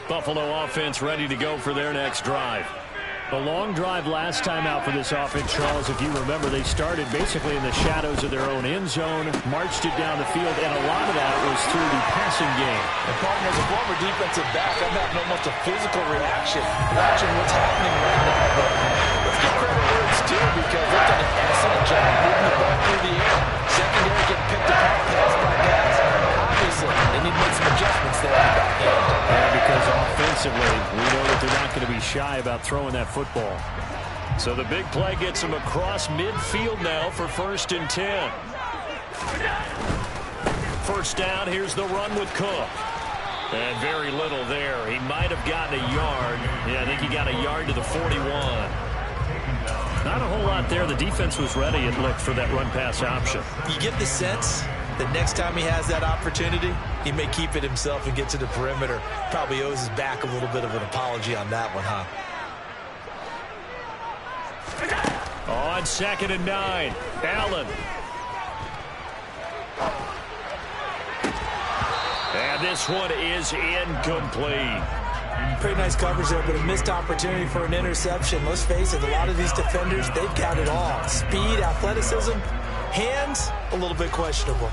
Buffalo offense ready to go for their next drive. The long drive last time out for this offense, Charles, if you remember, they started basically in the shadows of their own end zone, marched it down the field, and a lot of that was through the passing game. And partner, as a former defensive back, I'm having almost a physical reaction watching what's happening right now. But let's give credit where it's due, because they've done an excellent job moving the ball through the air. Secondary getting picked apart pass by pass. Obviously, they need to make some adjustments there on the back end. Yeah, because offensively, we know that they're not going to be shy about throwing that football. So the big play gets them across midfield now for 1st and 10. First down, here's the run with Cook. And very little there. He might have gotten a yard. Yeah, I think he got a yard to the 41. Not a whole lot there. The defense was ready, it looked, for that run-pass option. You get the sense that next time he has that opportunity, he may keep it himself and get to the perimeter. Probably owes his back a little bit of an apology on that one, huh? On 2nd and 9, Allen. And this one is incomplete. Pretty nice coverage there, but a missed opportunity for an interception. Let's face it, a lot of these defenders, they've got it all. Speed, athleticism, hands, a little bit questionable.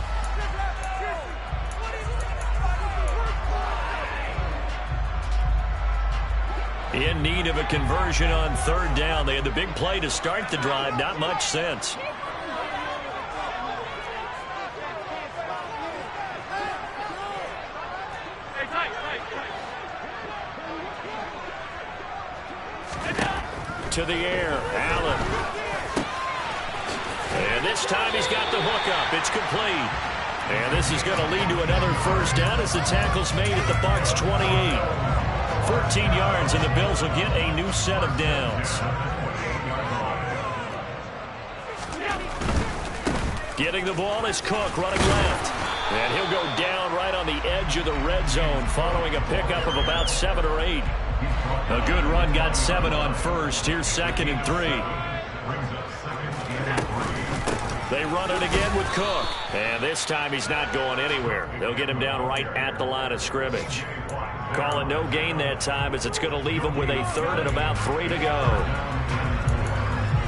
In need of a conversion on 3rd down. They had the big play to start the drive. Not much sense. To the air, Allen. And this time he's got the hookup. It's complete. And this is going to lead to another 1st down as the tackle's made at the Bucs 28. 14 yards, and the Bills will get a new set of downs. Getting the ball is Cook running left. And he'll go down right on the edge of the red zone following a pickup of about 7 or 8. A good run got 7 on 1st. Here's 2nd and 3. They run it again with Cook. And this time he's not going anywhere. They'll get him down right at the line of scrimmage. Calling no gain that time as it's going to leave him with a 3rd and about 3 to go.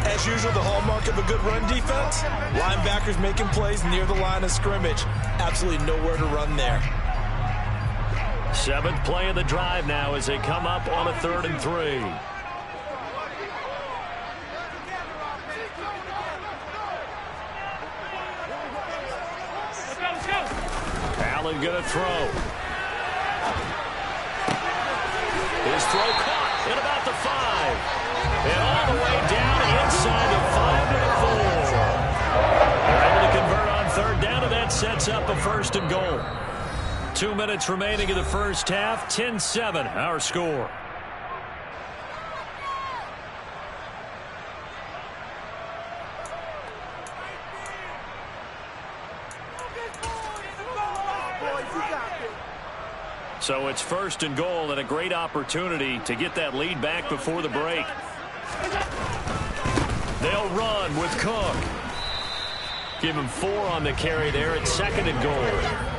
As usual, the hallmark of a good run defense, linebackers making plays near the line of scrimmage. Absolutely nowhere to run there. 7th play of the drive now as they come up on a 3rd and 3. Allen going to throw. His throw caught at about the 5. And all the way down inside the 5 to the 4. They're able to convert on 3rd down, and that sets up a 1st and goal. 2 minutes remaining in the first half. 10-7 our score. So it's 1st and goal, and a great opportunity to get that lead back before the break. They'll run with Cook. Give him 4 on the carry there at 2nd and goal.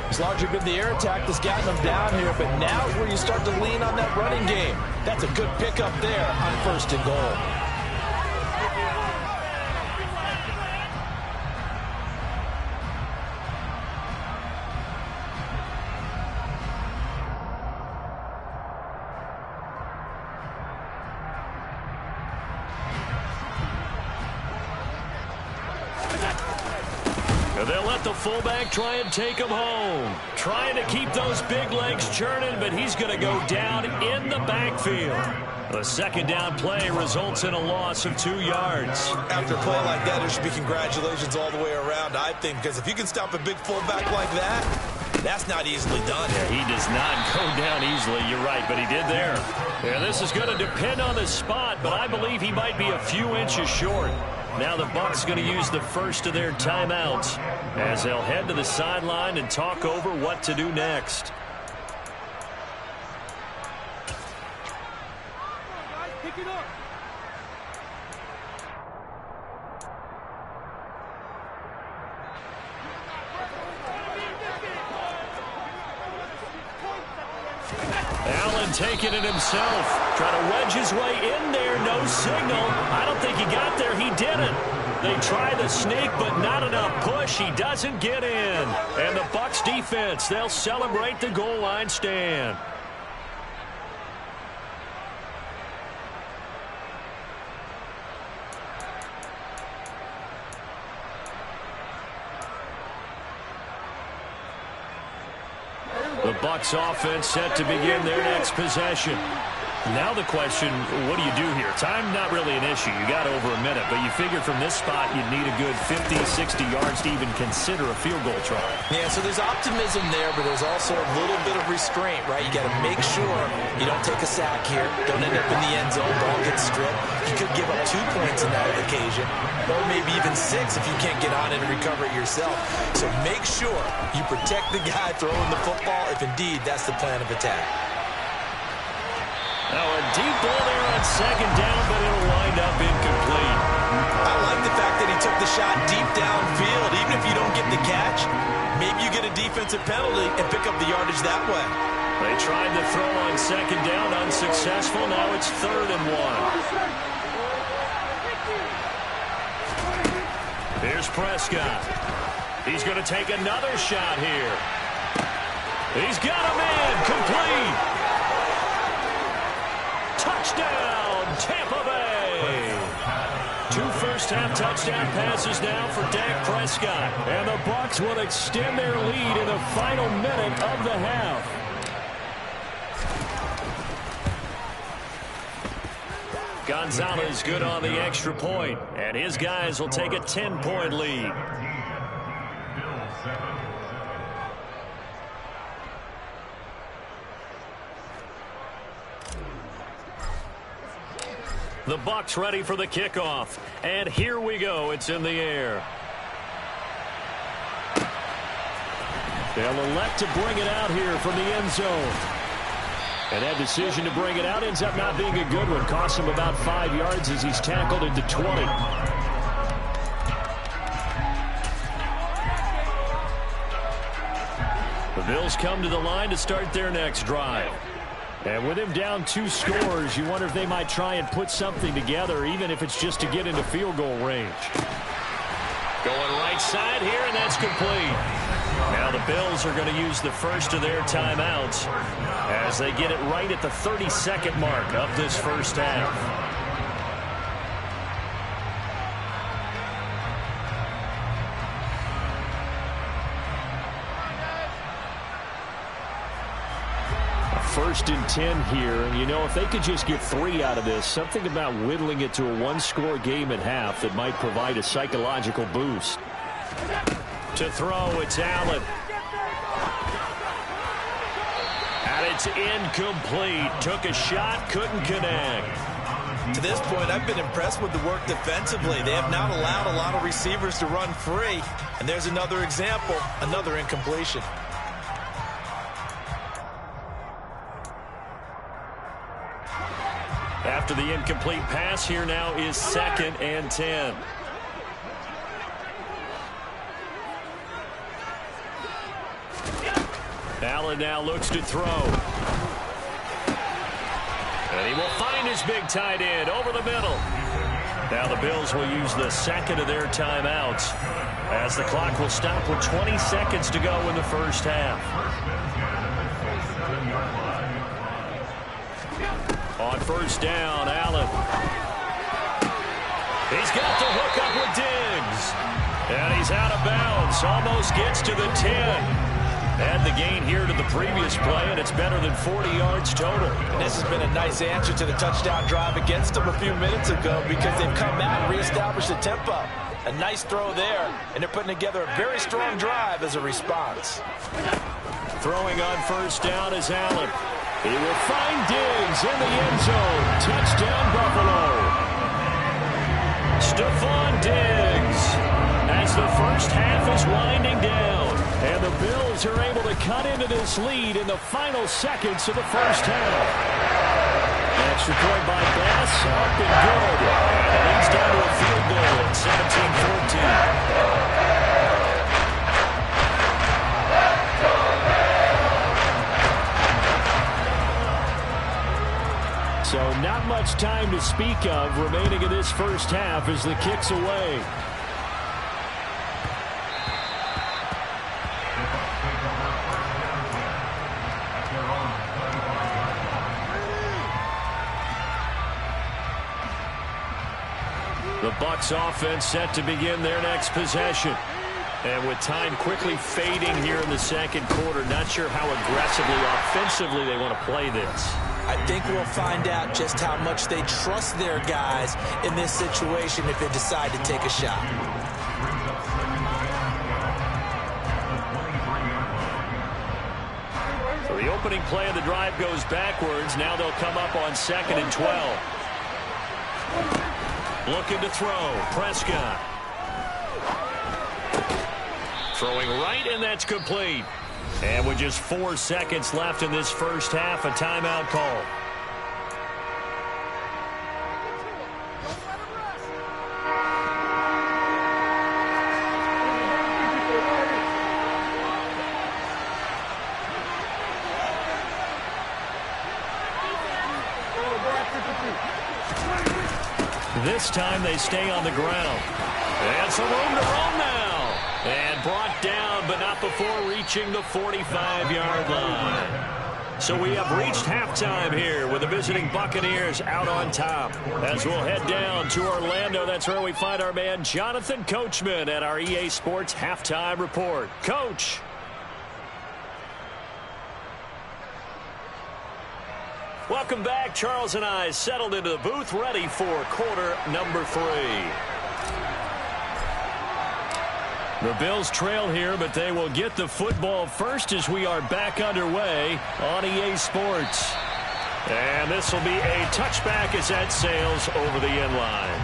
It's largely been the air attack that's gotten them down here, but now is where you start to lean on that running game. That's a good pickup there on 1st and goal. They'll let the fullback try and take him home. Trying to keep those big legs churning, but he's going to go down in the backfield. The 2nd down play results in a loss of 2 yards. After a play like that, there should be congratulations all the way around, I think, because if you can stop a big fullback like that, that's not easily done. Yeah, he does not go down easily, you're right, but he did there. And this is going to depend on the spot, but I believe he might be a few inches short. Now the Bucs going to use the first of their timeouts as they'll head to the sideline and talk over what to do next. Pick it up. Allen taking it himself. Trying to wedge his way in there. No signal. I don't think he got there. He didn't. They try the sneak, but not enough push. He doesn't get in. And the Bucs defense, they'll celebrate the goal line stand. The Bucs offense set to begin their next possession. Now the question, what do you do here? Time not really an issue. You got over a minute, but you figure from this spot you'd need a good 50, 60 yards to even consider a field goal try. Yeah, so there's optimism there, but there's also a little bit of restraint, right? You got to make sure you don't take a sack here. Don't end up in the end zone. Ball gets stripped. You could give up 2 points in that occasion, or maybe even 6 if you can't get on it and recover it yourself. So make sure you protect the guy throwing the football if indeed that's the plan of attack. Now a deep ball there on second down, but it'll wind up incomplete. I like the fact that he took the shot deep downfield. Even if you don't get the catch, maybe you get a defensive penalty and pick up the yardage that way. They tried to throw on second down, unsuccessful. Now it's 3rd and 1. Here's Prescott. He's going to take another shot here. He's got a man, complete. Touchdown, Tampa Bay. 2 first-half touchdown passes now for Dak Prescott. And the Bucs will extend their lead in the final minute of the half. Gonzalez good on the extra point, and his guys will take a 10-point lead. The Bucs ready for the kickoff. And here we go. It's in the air. They'll elect to bring it out here from the end zone. And that decision to bring it out ends up not being a good one. Costs him about 5 yards as he's tackled into 20. The Bills come to the line to start their next drive. And with him down 2 scores, you wonder if they might try and put something together, even if it's just to get into field goal range. Going right side here, and that's complete. Now the Bills are going to use the first of their timeouts as they get it right at the 32nd mark of this first half. First and 10 here, and you know, if they could just get 3 out of this, something about whittling it to a 1-score game at half that might provide a psychological boost. To throw, it's Allen. And it's incomplete. Took a shot, couldn't connect. To this point, I've been impressed with the work defensively. They have not allowed a lot of receivers to run free. And there's another example, another incompletion. After the incomplete pass, here now is 2nd and 10. Allen now looks to throw. And he will find his big tight end over the middle. Now the Bills will use the second of their timeouts as the clock will stop with 20 seconds to go in the first half. On first down, Allen. He's got the hook up with Diggs. And he's out of bounds. Almost gets to the 10. Add the gain here to the previous play, and it's better than 40 yards total. And this has been a nice answer to the touchdown drive against them a few minutes ago because they've come out and reestablished the tempo. A nice throw there, and they're putting together a very strong drive as a response. Throwing on first down is Allen. He will find Diggs in the end zone. Touchdown, Buffalo. Stephon Diggs as the first half is winding down. And the Bills are able to cut into this lead in the final seconds of the first half. Extra point by Bass, up and good. And it leads down to a field goal at 17-14. So not much time to speak of remaining in this first half as the kick's away. The Bucs offense set to begin their next possession. And with time quickly fading here in the second quarter, not sure how aggressively, offensively they want to play this. I think we'll find out just how much they trust their guys in this situation if they decide to take a shot. So the opening play of the drive goes backwards. Now they'll come up on 2nd and 12. Looking to throw. Prescott. Throwing right, and that's complete. And with just 4 seconds left in this first half, a timeout call. This time they stay on the ground. And some room to roam now. And brought down, but not before reaching the 45-yard line. So we have reached halftime here with the visiting Buccaneers out on top. As we'll head down to Orlando, that's where we find our man Jonathan Coachman at our EA Sports Halftime Report. Coach. Welcome back. Charles and I settled into the booth, ready for quarter number 3. The Bills trail here, but they will get the football first as we are back underway on EA Sports. And this will be a touchback as that sails over the end line.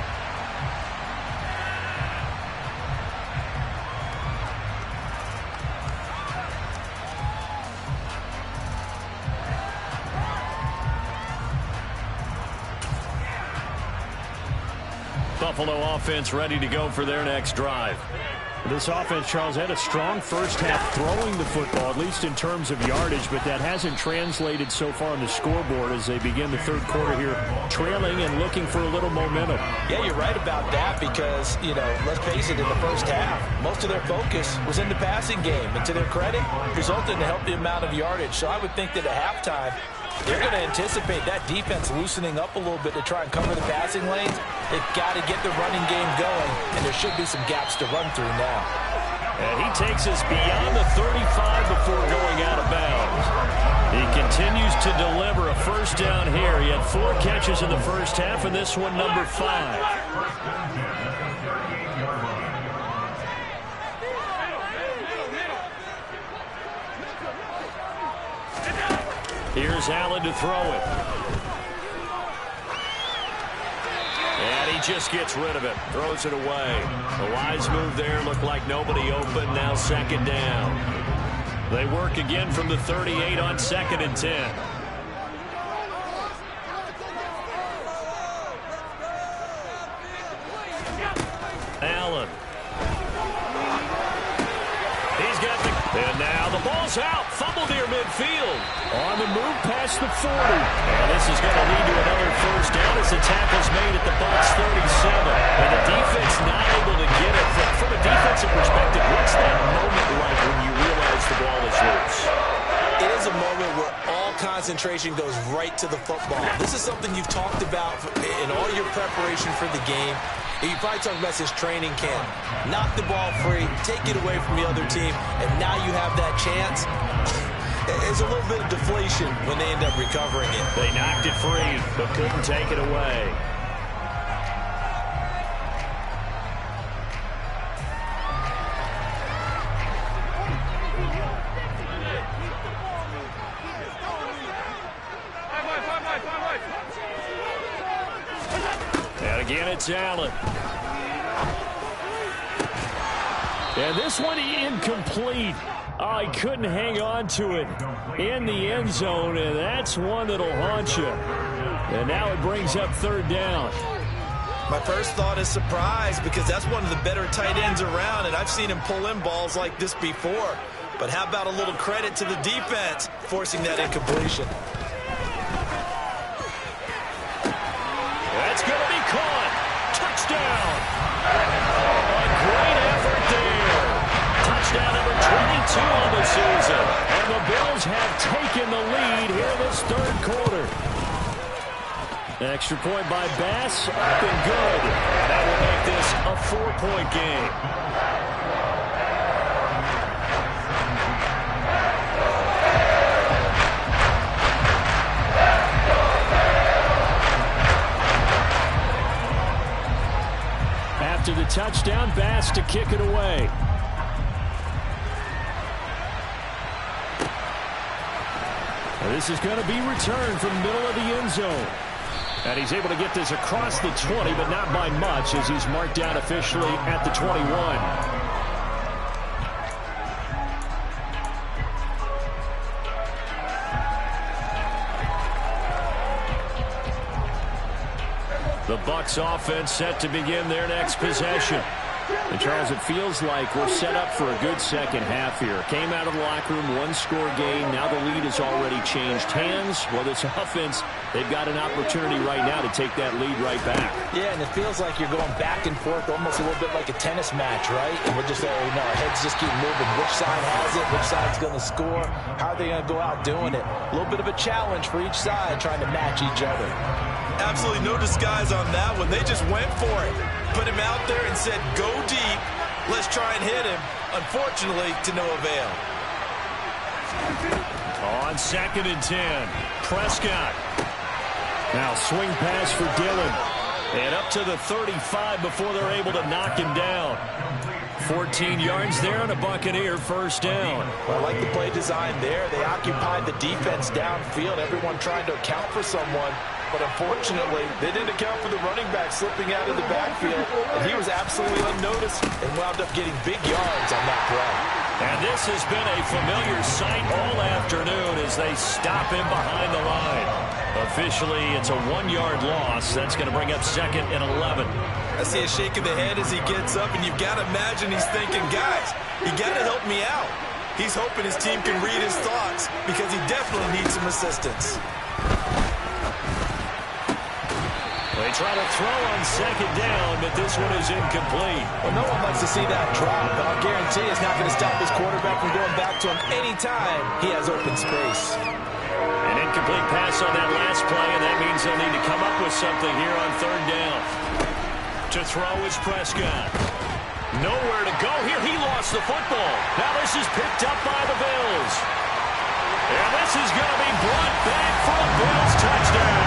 Buffalo offense ready to go for their next drive. This offense, Charles, had a strong first half throwing the football, at least in terms of yardage, but that hasn't translated so far on the scoreboard as they begin the third quarter here, trailing and looking for a little momentum. Yeah, you're right about that because, let's face it, in the first half, most of their focus was in the passing game. And to their credit, resulted in a healthy amount of yardage. So I would think that at halftime, they're going to anticipate that defense loosening up a little bit to try and cover the passing lanes. They've got to get the running game going, and there should be some gaps to run through now. And he takes us beyond the 35 before going out of bounds. He continues to deliver a first down here. He had 4 catches in the first half, and this one number 5. Here's Allen to throw it. And he just gets rid of it. Throws it away. A wise move there. Looked like nobody open. Now 2nd down. They work again from the 38 on 2nd and 10. Allen. He's got the... And now the ball's out. Fumble near midfield. On the move past the 40. And this is going to lead to another first down as the tackle's made at the Bucs 37. And the defense not able to get it. From a defensive perspective, what's that moment like when you realize the ball is loose? It is a moment where all concentration goes right to the football. This is something you've talked about in all your preparation for the game. You probably talked about this training camp. Knock the ball free, take it away from the other team, and now you have that chance. It's a little bit of deflation when they end up recovering it. They knocked it free, but couldn't take it away. And again, it's Allen. And this one incomplete. Oh, he couldn't hang on to it in the end zone, and that's one that'll haunt you. And now it brings up 3rd down. My first thought is surprise because that's one of the better tight ends around, and I've seen him pull in balls like this before. But how about a little credit to the defense forcing that incompletion? touchdown. A great effort there. Touchdown number 22 on the season. And the Bills have taken the lead here in this third quarter. Extra point by Bass, up and good. That will make this a 4-point game. After the touchdown, Bass to kick it away. And this is going to be returned from the middle of the end zone. And he's able to get this across the 20, but not by much, as he's marked down officially at the 21. The Bucs offense set to begin their next possession. And Charles, it feels like we're set up for a good second half here. Came out of the locker room, one-score game. Now the lead has already changed hands. Well, this offense, they've got an opportunity right now to take that lead right back. Yeah, and it feels like you're going back and forth, almost a little bit like a tennis match, right? And we're just, our heads just keep moving. Which side has it? Which side's going to score? How are they going to go out doing it? A little bit of a challenge for each side, trying to match each other. Absolutely no disguise on that one. They just went for it. Put him out there and said, go deep. Let's try and hit him. Unfortunately, to no avail. On 2nd and 10, Prescott. Now swing pass for Dillon. And up to the 35 before they're able to knock him down. 14 yards there on a Buccaneer first down. Well, I like the play design there. They occupied the defense downfield. Everyone trying to account for someone. But unfortunately, they didn't account for the running back slipping out of the backfield. And he was absolutely unnoticed and wound up getting big yards on that play. And this has been a familiar sight all afternoon as they stop him behind the line. Officially, it's a 1-yard loss. That's going to bring up 2nd and 11. I see a shake of the head as he gets up, and you've got to imagine he's thinking, guys, you got to help me out. He's hoping his team can read his thoughts because he definitely needs some assistance. They try to throw on 2nd down, but this one is incomplete. Well, no one likes to see that drop, but I'll guarantee it's not going to stop his quarterback from going back to him anytime he has open space. An incomplete pass on that last play, and that means they'll need to come up with something here on 3rd down. To throw is Prescott. Nowhere to go here. He lost the football. Now this is picked up by the Bills. And this is going to be brought back for a Bills touchdown.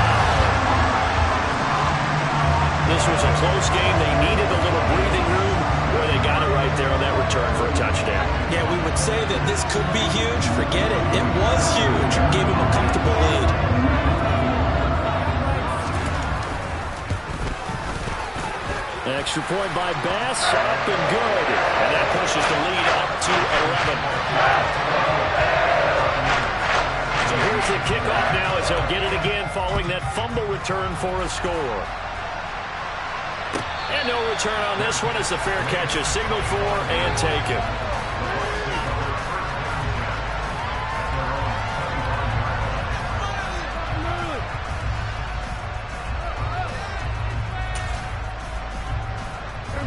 This was a close game. They needed a little breathing room. Boy, they got it right there on that return for a touchdown. Yeah, we would say that this could be huge. Forget it. It was huge. Gave him a comfortable lead. Extra point by Bass. Up and good. And that pushes the lead up to 11. So here's the kickoff now as they'll get it again following that fumble return for a score. And no return on this one as the fair catch is signaled for and taken.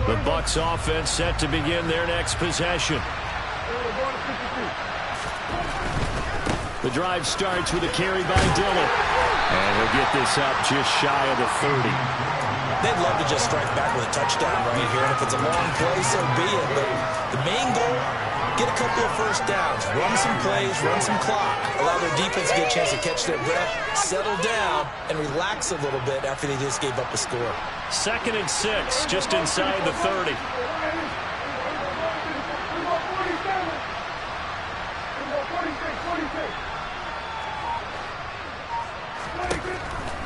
The Bucs offense set to begin their next possession. The drive starts with a carry by Dillon. And he'll get this up just shy of the 30. They'd love to just strike back with a touchdown right here. And if it's a long play, so be it. But the main goal, get a couple of first downs. Run some plays, run some clock. Allow their defense to get a chance to catch their breath, settle down, and relax a little bit after they just gave up a score. 2nd and 6, just inside the 30.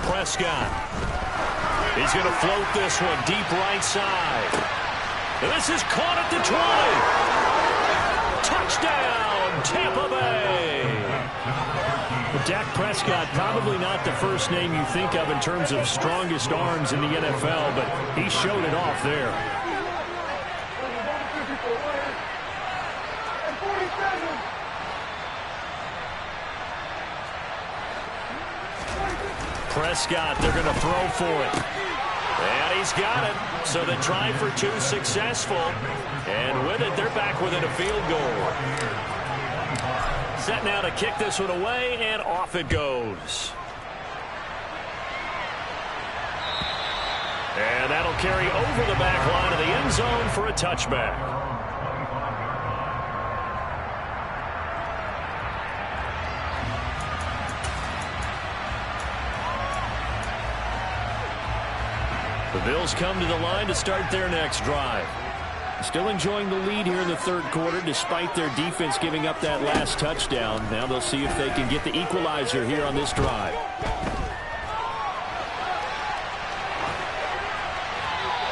Prescott. He's going to float this one deep right side. And this is caught at the 20. Touchdown, Tampa Bay. Well, Dak Prescott, probably not the first name you think of in terms of strongest arms in the NFL, but he showed it off there. Prescott, they're going to throw for it. And he's got it. So the try for two successful. And with it, they're back within a field goal. Set now to kick this one away, and off it goes. And that'll carry over the back line of the end zone for a touchback. The Bills come to the line to start their next drive. Still enjoying the lead here in the third quarter despite their defense giving up that last touchdown. Now they'll see if they can get the equalizer here on this drive.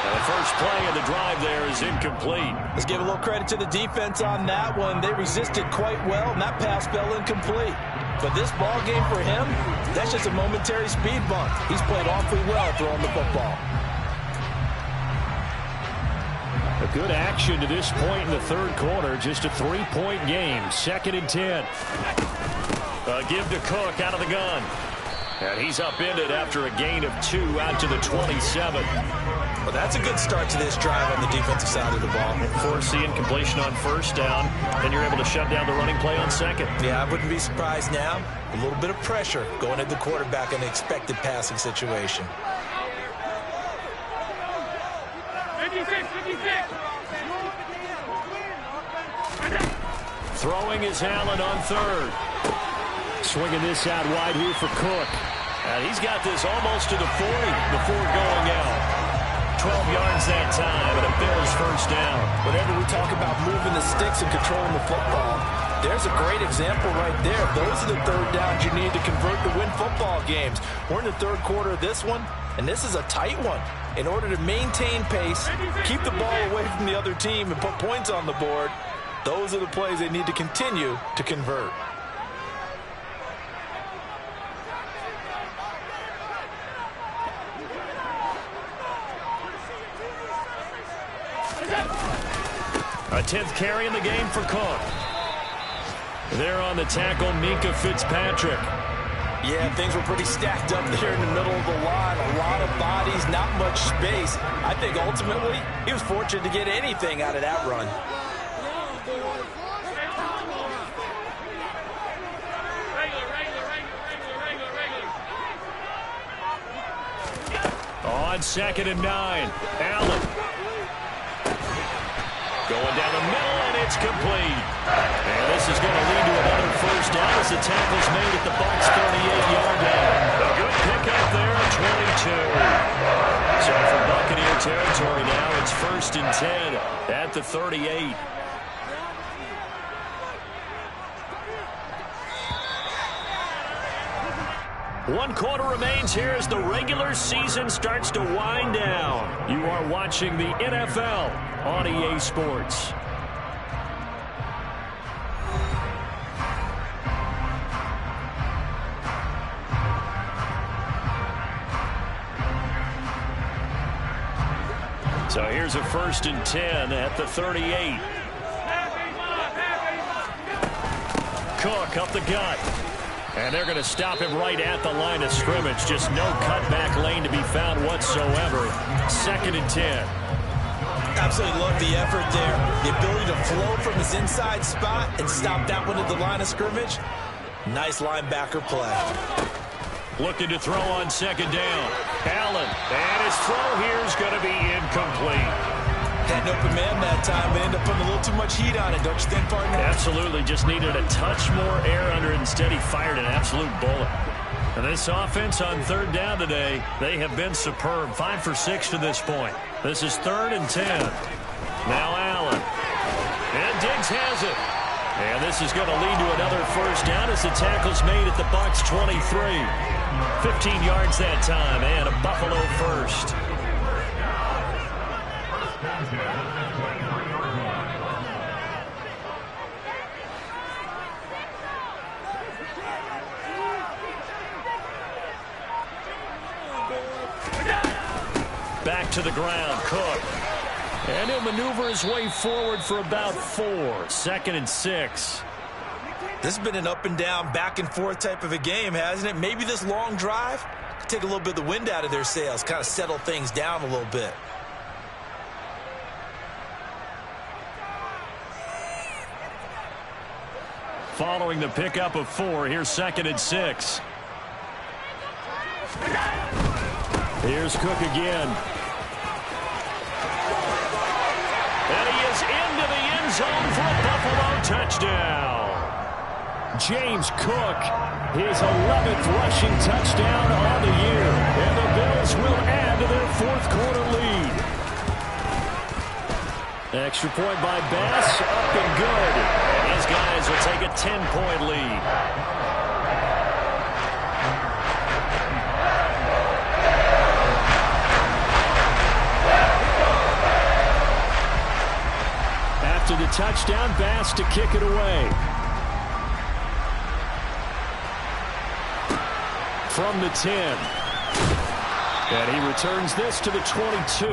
Now the first play of the drive there is incomplete. Let's give a little credit to the defense on that one. They resisted quite well, and that pass fell incomplete. But this ball game for him, that's just a momentary speed bump. He's played awfully well throwing the football. A good action to this point in the third quarter. Just a 3-point game. 2nd and 10. Give to Cook out of the gun. And he's upended after a gain of 2 out to the 27. Well, that's a good start to this drive on the defensive side of the ball. Force the incompletion on first down. Then you're able to shut down the running play on second. Yeah, I wouldn't be surprised now. A little bit of pressure going at the quarterback in an expected passing situation. 56. Throwing is Allen on third. Swinging this out wide here for Cook. And he's got this almost to the 40 before going out. 12 yards that time, and a Bills first down. Whenever we talk about moving the sticks and controlling the football, there's a great example right there. Those are the third downs you need to convert to win football games. We're in the third quarter of this one, and this is a tight one. In order to maintain pace, keep the ball away from the other team, and put points on the board, those are the plays they need to continue to convert. A 10th carry in the game for Cook. There on the tackle, Minkah Fitzpatrick. Yeah, things were pretty stacked up there in the middle of the line. A lot of bodies, not much space. I think ultimately he was fortunate to get anything out of that run. On 2nd and 9, Allen. Going down the middle, and it's complete. And this is going to lead to another first down as the tackle's made at the Bucs' 38-yard line. A good pickup there, 22. So for Buccaneer territory now, it's 1st and 10 at the 38. One quarter remains here as the regular season starts to wind down. You are watching the NFL on EA Sports. So here's a 1st and 10 at the 38. Cook up the gut. And they're going to stop him right at the line of scrimmage. Just no cutback lane to be found whatsoever. 2nd and 10. Absolutely love the effort there. The ability to flow from his inside spot and stop that one at the line of scrimmage. Nice linebacker play. Looking to throw on 2nd down. Allen. And his throw here is going to be incomplete. Had an open man that time, but ended up putting a little too much heat on it, don't you think, partner? Absolutely. Just needed a touch more air under it. Instead, he fired an absolute bullet. And this offense on 3rd down today, they have been superb. 5 for 6 to this point. This is 3rd and 10. Now Allen. And Diggs has it. And this is going to lead to another first down as the tackle's made at the Bucs' 23. 15 yards that time, and a Buffalo first. Back to the ground, Cook. And he'll maneuver his way forward for about 4. 2nd and 6. This has been an up and down, back and forth type of a game, hasn't it? Maybe this long drive could take a little bit of the wind out of their sails, kind of settle things down a little bit. Following the pickup of 4, here's 2nd and 6. Here's Cook again. And he is into the end zone for a Buffalo touchdown. James Cook, his 11th rushing touchdown on the year. And the Bills will add to their 4th quarter lead. Extra point by Bass, up and good. And his guys will take a 10-point lead. After the touchdown, Bass to kick it away. From the 10. And he returns this to the 22.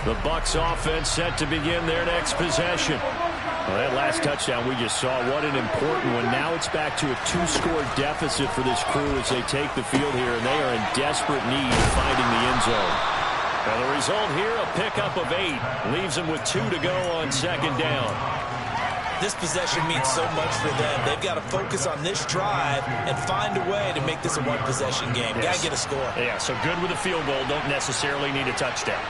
The Bucs offense set to begin their next possession. Well, that last touchdown we just saw, what an important one. Now it's back to a 2-score deficit for this crew as they take the field here, and they are in desperate need of finding the end zone. Now the result here, a pickup of 8. Leaves them with 2 to go on 2nd down. This possession means so much for them. They've got to focus on this drive and find a way to make this a one-possession game. Yes. Got to get a score. Yeah, so good with a field goal. Don't necessarily need a touchdown.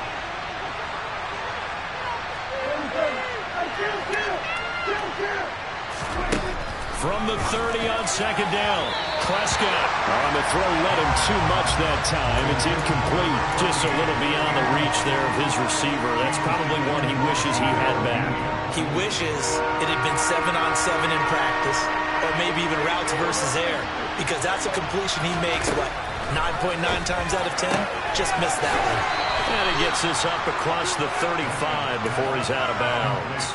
From the 30 on 2nd down. Prescott on the throw, led him too much that time. It's incomplete. Just a little beyond the reach there of his receiver. That's probably one he wishes he had back. He wishes it had been 7-on-7 in practice, or maybe even routes versus air, because that's a completion he makes, what, 9.9 times out of 10? Just missed that one. And he gets this up across the 35 before he's out of bounds.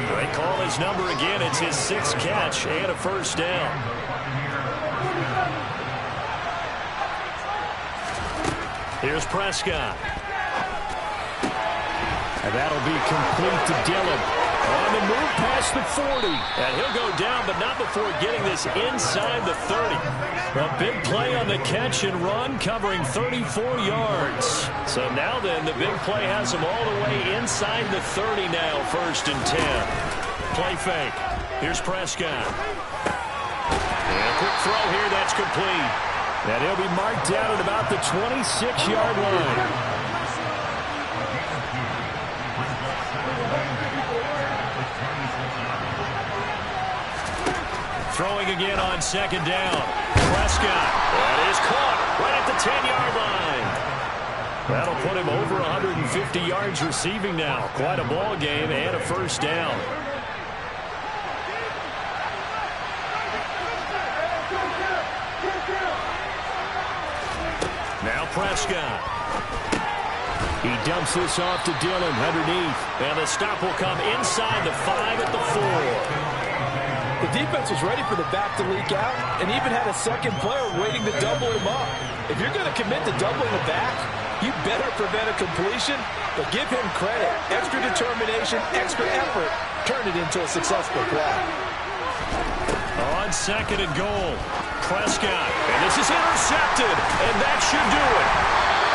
They call his number again. It's his 6th catch and a 1st down. Here's Prescott. And that'll be complete to Dillon. On the move past the 40. And he'll go down, but not before getting this inside the 30. A big play on the catch and run, covering 34 yards. So now then, the big play has him all the way inside the 30 now, 1st and 10. Play fake. Here's Prescott. And a quick throw here, that's complete. And he'll be marked down at about the 26-yard line. Throwing again on 2nd down. Prescott. That is caught right at the 10-yard line. That'll put him over 150 yards receiving now. Quite a ball game and a 1st down. Now Prescott. He dumps this off to Dillon underneath. And the stop will come inside the 5 at the 4. The defense was ready for the back to leak out and even had a second player waiting to double him up. If you're going to commit to doubling the back, you better prevent a completion, but give him credit. Extra determination, extra effort, turn it into a successful play. On 2nd and goal, Prescott. And this is intercepted, and that should do it.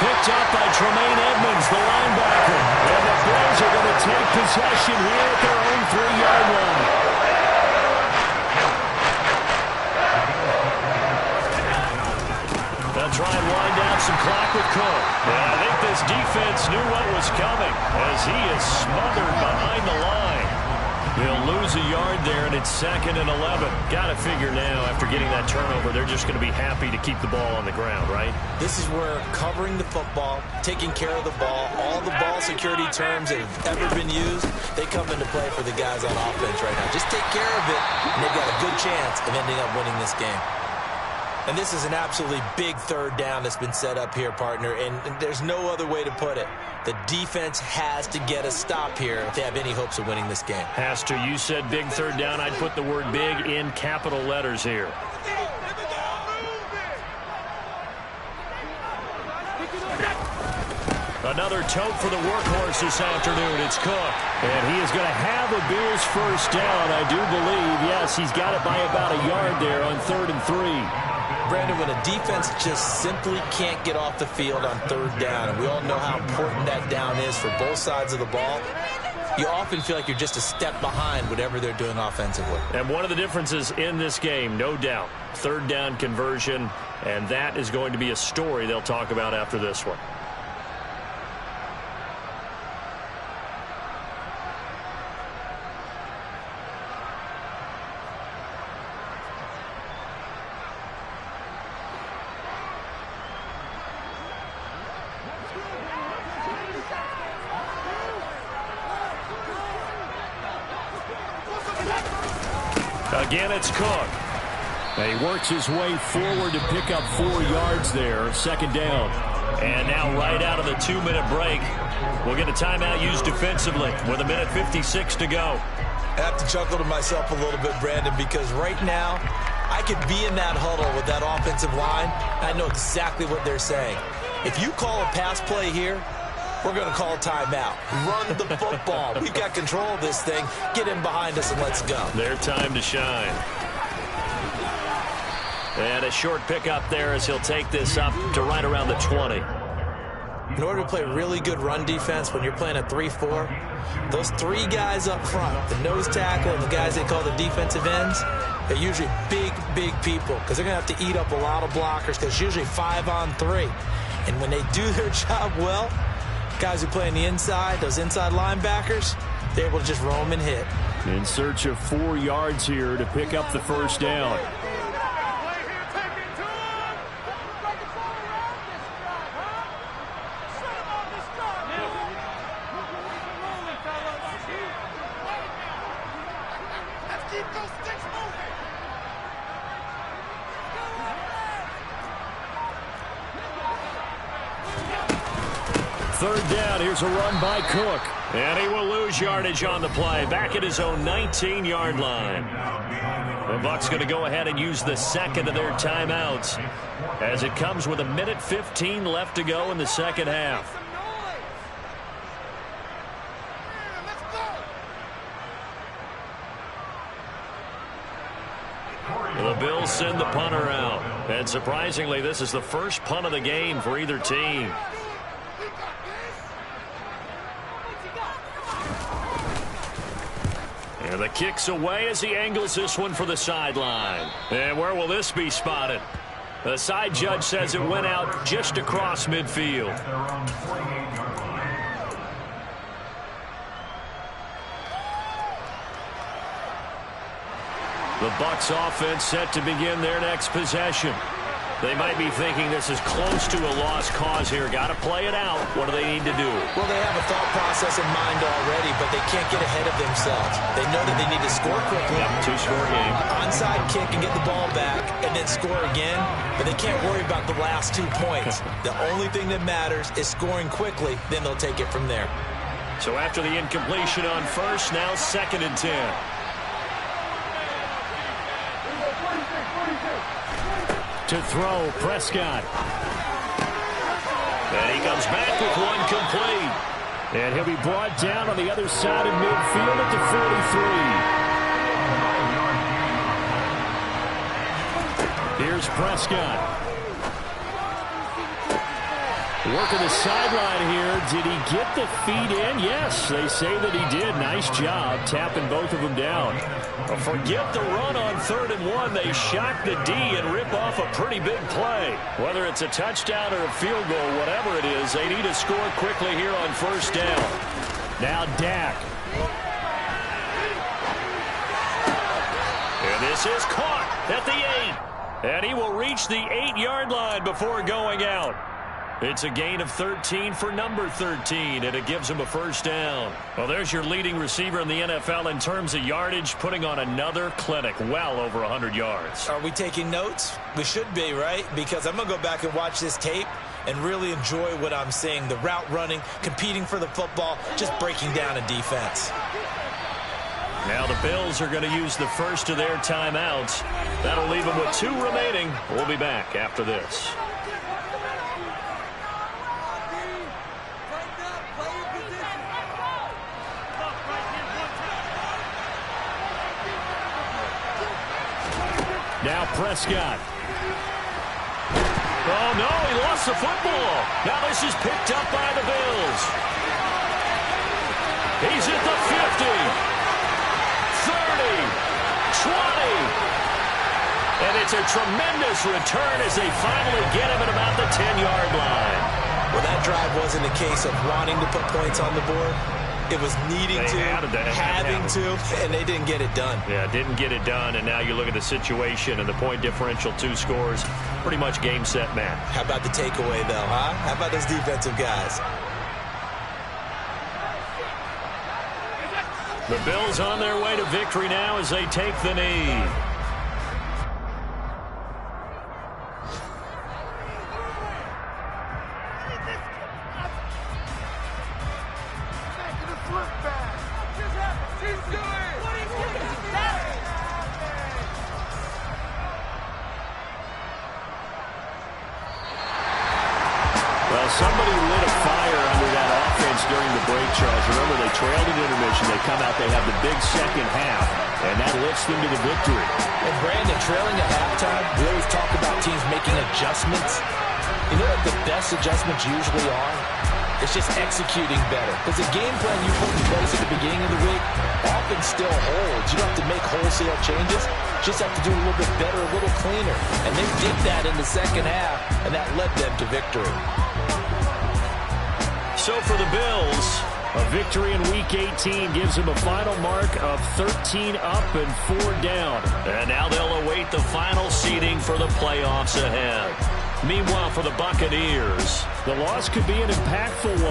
Picked up by Tremaine Edmonds, the linebacker. And the Bills are going to take possession here at their own 3-yard line. They'll try and wind down some clock with Cook. And I think this defense knew what was coming as he is smothered behind the line. They'll lose a yard there, and it's 2nd and 11. Got to figure now, after getting that turnover, they're just going to be happy to keep the ball on the ground, right? This is where covering the football, taking care of the ball, all the ball security terms that have ever been used, they come into play for the guys on offense right now. Just take care of it, and they've got a good chance of ending up winning this game. And this is an absolutely big third down that's been set up here, partner, and there's no other way to put it. The defense has to get a stop here if they have any hopes of winning this game. Has to. You said big third down. I'd put the word big in capital letters here. Another tote for the workhorse this afternoon. It's Cook. And he is going to have a Bills first down, I do believe. Yes, he's got it by about a yard there on 3rd and 3. Brandon, when a defense just simply can't get off the field on third down, and we all know how important that down is for both sides of the ball, you often feel like you're just a step behind whatever they're doing offensively. And one of the differences in this game, no doubt, third down conversion, and that is going to be a story they'll talk about after this one. Again, it's Cook. And he works his way forward to pick up 4 yards there. Second down. And now right out of the 2-minute break, we'll get a timeout used defensively with 1:56 to go. I have to chuckle to myself a little bit, Brandon, because right now I could be in that huddle with that offensive line. I know exactly what they're saying. If you call a pass play here, we're going to call a timeout. Run the football. We've got control of this thing. Get in behind us and let's go. Their time to shine. And a short pickup there as he'll take this up to right around the 20. In order to play really good run defense when you're playing a 3-4, those 3 guys up front, the nose tackle and the guys they call the defensive ends, they're usually big, big people because they're going to have to eat up a lot of blockers because it's usually 5-on-3. And when they do their job well, guys who play on the inside, those inside linebackers, they're able to just roam and hit. In search of 4 yards here to pick up the first down. Third down, here's a run by Cook. And he will lose yardage on the play. Back at his own 19-yard line. The Bucs going to go ahead and use the second of their timeouts as it comes with 1:15 left to go in the second half. The Bills send the punter out. And surprisingly, this is the first punt of the game for either team. And the kick's away as he angles this one for the sideline. And where will this be spotted? The side judge says it went out just across midfield. The Bucs offense set to begin their next possession. They might be thinking this is close to a lost cause here. Got to play it out. What do they need to do? Well, they have a thought process in mind already, but they can't get ahead of themselves. They know that they need to score quickly. Yep, 2-score game. Onside kick and get the ball back and then score again, but they can't worry about the last 2 points. The only thing that matters is scoring quickly, then they'll take it from there. So after the incompletion on first, now 2nd and 10. To throw, Prescott. And he comes back with one complete. And he'll be brought down on the other side of midfield at the 43. Here's Prescott. Working the sideline here. Did he get the feet in? Yes, they say that he did. Nice job tapping both of them down. Forget the run on 3rd and 1. They shock the D and rip off a pretty big play. Whether it's a touchdown or a field goal, whatever it is, they need to score quickly here on first down. Now Dak. And this is caught at the 8. And he will reach the 8-yard line before going out. It's a gain of 13 for number 13, and it gives him a first down. Well, there's your leading receiver in the NFL in terms of yardage, putting on another clinic, well over 100 yards. Are we taking notes? We should be, right? Because I'm going to go back and watch this tape and really enjoy what I'm seeing. The route running, competing for the football, just breaking down a defense. Now the Bills are going to use the first of their timeouts. That'll leave them with 2 remaining. We'll be back after this. Now Prescott. Oh, no, he lost the football. Now this is picked up by the Bills. He's at the 50, 30, 20. And it's a tremendous return as they finally get him at about the 10-yard line. Well, that drive wasn't a case of wanting to put points on the board. It was needing to, having to, and they didn't get it done. Yeah, didn't get it done, and now you look at the situation and the point differential, 2 scores, pretty much game, set, match. How about the takeaway, though, huh? How about those defensive guys? The Bills on their way to victory now as they take the knee. Somebody lit a fire under that offense during the break, Charles. Remember, they trailed at intermission. They come out, they have the big second half, and that lifts them to the victory. And Brandon, trailing at halftime, we always talk about teams making adjustments. You know what the best adjustments usually are? It's just executing better. Because the game plan you put in place at the beginning of the week often still holds. You don't have to make wholesale changes. Just have to do a little bit better, a little cleaner. And they did that in the second half, and that led them to victory. So for the Bills, a victory in Week 18 gives them a final mark of 13 up and 4 down. And now they'll await the final seeding for the playoffs ahead. Meanwhile, for the Buccaneers, the loss could be an impactful one.